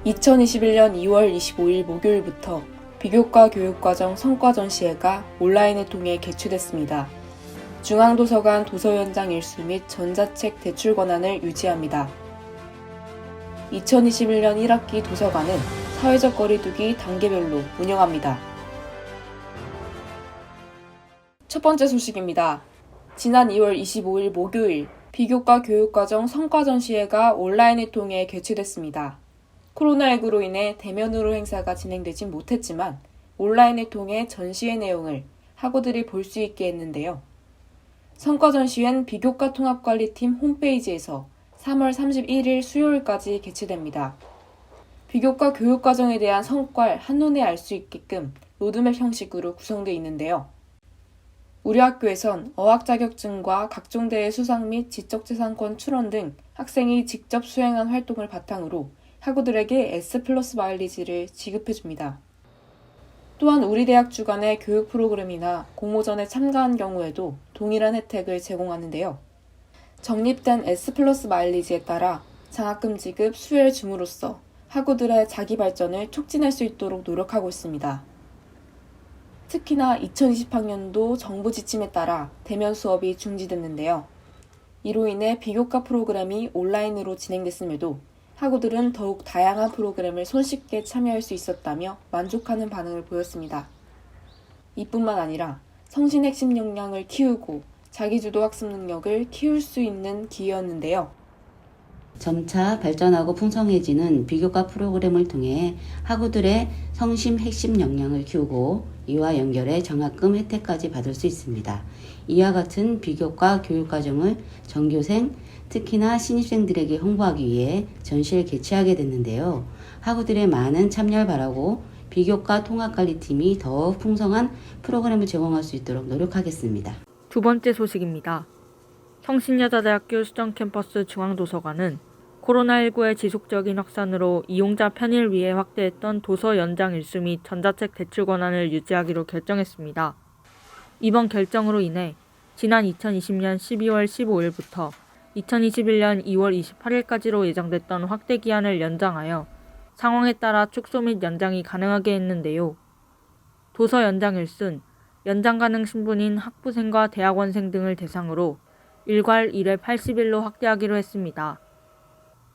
2021년 2월 25일 목요일부터 비교과 교육과정 성과전시회가 온라인을 통해 개최됐습니다. 중앙도서관 도서연장 일수 및 전자책 대출 권한을 유지합니다. 2021년 1학기 도서관은 사회적 거리두기 단계별로 운영합니다. 첫 번째 소식입니다. 지난 2월 25일 목요일 비교과 교육과정 성과전시회가 온라인을 통해 개최됐습니다. 코로나19로 인해 대면으로 행사가 진행되진 못했지만 온라인을 통해 전시회 내용을 학우들이 볼 수 있게 했는데요. 성과전시회는 비교과 통합관리팀 홈페이지에서 3월 31일 수요일까지 개최됩니다. 비교과 교육과정에 대한 성과를 한눈에 알 수 있게끔 로드맵 형식으로 구성되어 있는데요. 우리 학교에선 어학 자격증과 각종 대회 수상 및 지적재산권 출원 등 학생이 직접 수행한 활동을 바탕으로 학우들에게 S+ 마일리지를 지급해줍니다. 또한 우리 대학 주관의 교육 프로그램이나 공모전에 참가한 경우에도 동일한 혜택을 제공하는데요. 적립된 S+ 마일리지에 따라 장학금 지급 수혜를 줌으로써 학우들의 자기 발전을 촉진할 수 있도록 노력하고 있습니다. 특히나 2020학년도 정부 지침에 따라 대면 수업이 중지됐는데요. 이로 인해 비교과 프로그램이 온라인으로 진행됐음에도 학우들은 더욱 다양한 프로그램을 손쉽게 참여할 수 있었다며 만족하는 반응을 보였습니다. 이뿐만 아니라 성신 핵심 역량을 키우고 자기주도 학습 능력을 키울 수 있는 기회였는데요. 점차 발전하고 풍성해지는 비교과 프로그램을 통해 학우들의 성심 핵심 역량을 키우고 이와 연결해 장학금 혜택까지 받을 수 있습니다. 이와 같은 비교과 교육과정을 전교생, 특히나 신입생들에게 홍보하기 위해 전시를 개최하게 됐는데요. 학우들의 많은 참여를 바라고 비교과 통합관리팀이 더욱 풍성한 프로그램을 제공할 수 있도록 노력하겠습니다. 두 번째 소식입니다. 성신여자대학교 수정캠퍼스 중앙도서관은 코로나19의 지속적인 확산으로 이용자 편의를 위해 확대했던 도서 연장 일수 및 전자책 대출 권한을 유지하기로 결정했습니다. 이번 결정으로 인해 지난 2020년 12월 15일부터 2021년 2월 28일까지로 예정됐던 확대 기한을 연장하여 상황에 따라 축소 및 연장이 가능하게 했는데요. 도서 연장 일수는 연장 가능 신분인 학부생과 대학원생 등을 대상으로 일괄 1회 80일로 확대하기로 했습니다.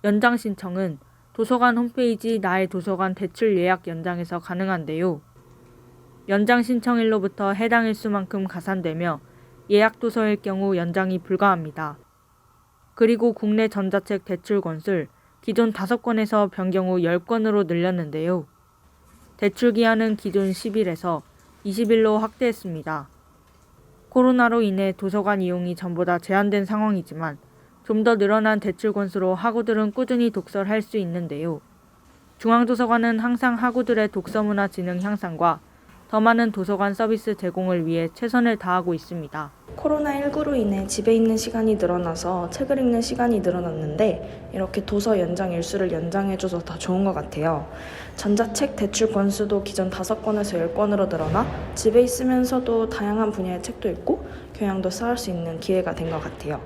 연장 신청은 도서관 홈페이지 나의 도서관 대출 예약 연장에서 가능한데요. 연장 신청일로부터 해당 일수만큼 가산되며 예약 도서일 경우 연장이 불가합니다. 그리고 국내 전자책 대출 건수를 기존 5건에서 변경 후 10건으로 늘렸는데요. 대출 기한은 기존 10일에서 20일로 확대했습니다. 코로나로 인해 도서관 이용이 전보다 제한된 상황이지만 좀 더 늘어난 대출 건수로 학우들은 꾸준히 독서를 할 수 있는데요. 중앙도서관은 항상 학우들의 독서 문화 지능 향상과 더 많은 도서관 서비스 제공을 위해 최선을 다하고 있습니다. 코로나19로 인해 집에 있는 시간이 늘어나서 책을 읽는 시간이 늘어났는데 이렇게 도서 연장 일수를 연장해줘서 더 좋은 것 같아요. 전자책 대출 건수도 기존 5건에서 10건으로 늘어나 집에 있으면서도 다양한 분야의 책도 읽고 교양도 쌓을 수 있는 기회가 된 것 같아요.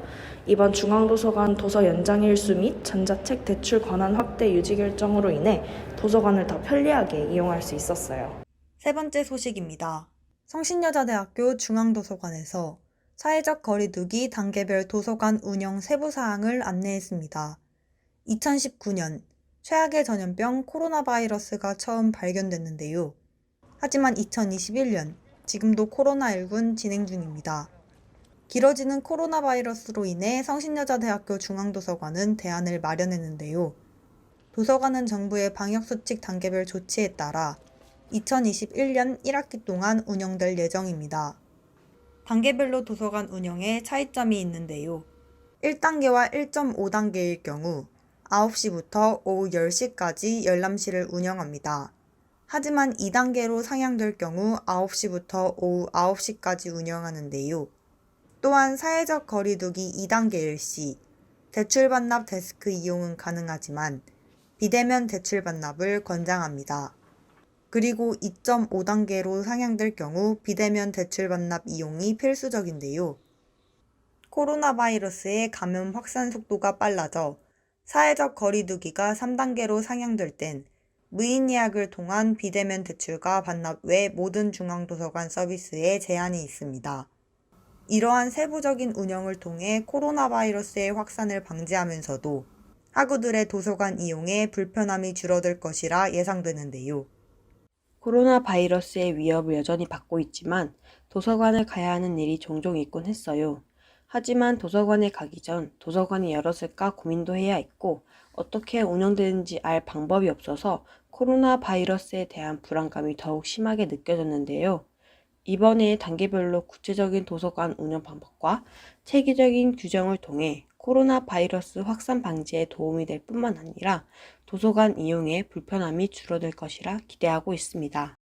이번 중앙도서관 도서 연장 일수 및 전자책 대출 권한 확대 유지 결정으로 인해 도서관을 더 편리하게 이용할 수 있었어요. 세 번째 소식입니다. 성신여자대학교 중앙도서관에서 사회적 거리두기 단계별 도서관 운영 세부 사항을 안내했습니다. 2019년 최악의 전염병 코로나 바이러스가 처음 발견됐는데요. 하지만 2021년 지금도 코로나19는 진행 중입니다. 길어지는 코로나 바이러스로 인해 성신여자대학교 중앙도서관은 대안을 마련했는데요. 도서관은 정부의 방역수칙 단계별 조치에 따라 2021년 1학기 동안 운영될 예정입니다. 단계별로 도서관 운영에 차이점이 있는데요. 1단계와 1.5단계일 경우 9시부터 오후 10시까지 열람실을 운영합니다. 하지만 2단계로 상향될 경우 9시부터 오후 9시까지 운영하는데요. 또한 사회적 거리두기 2단계일 시 대출 반납 데스크 이용은 가능하지만 비대면 대출 반납을 권장합니다. 그리고 2.5단계로 상향될 경우 비대면 대출 반납 이용이 필수적인데요. 코로나 바이러스의 감염 확산 속도가 빨라져 사회적 거리두기가 3단계로 상향될 땐 무인 예약을 통한 비대면 대출과 반납 외 모든 중앙도서관 서비스에 제한이 있습니다. 이러한 세부적인 운영을 통해 코로나 바이러스의 확산을 방지하면서도 학우들의 도서관 이용에 불편함이 줄어들 것이라 예상되는데요. 코로나 바이러스의 위협을 여전히 받고 있지만 도서관을 가야 하는 일이 종종 있곤 했어요. 하지만 도서관에 가기 전 도서관이 열었을까 고민도 해야 했고 어떻게 운영되는지 알 방법이 없어서 코로나 바이러스에 대한 불안감이 더욱 심하게 느껴졌는데요. 이번에 단계별로 구체적인 도서관 운영 방법과 체계적인 규정을 통해 코로나 바이러스 확산 방지에 도움이 될 뿐만 아니라 도서관 이용에 불편함이 줄어들 것이라 기대하고 있습니다.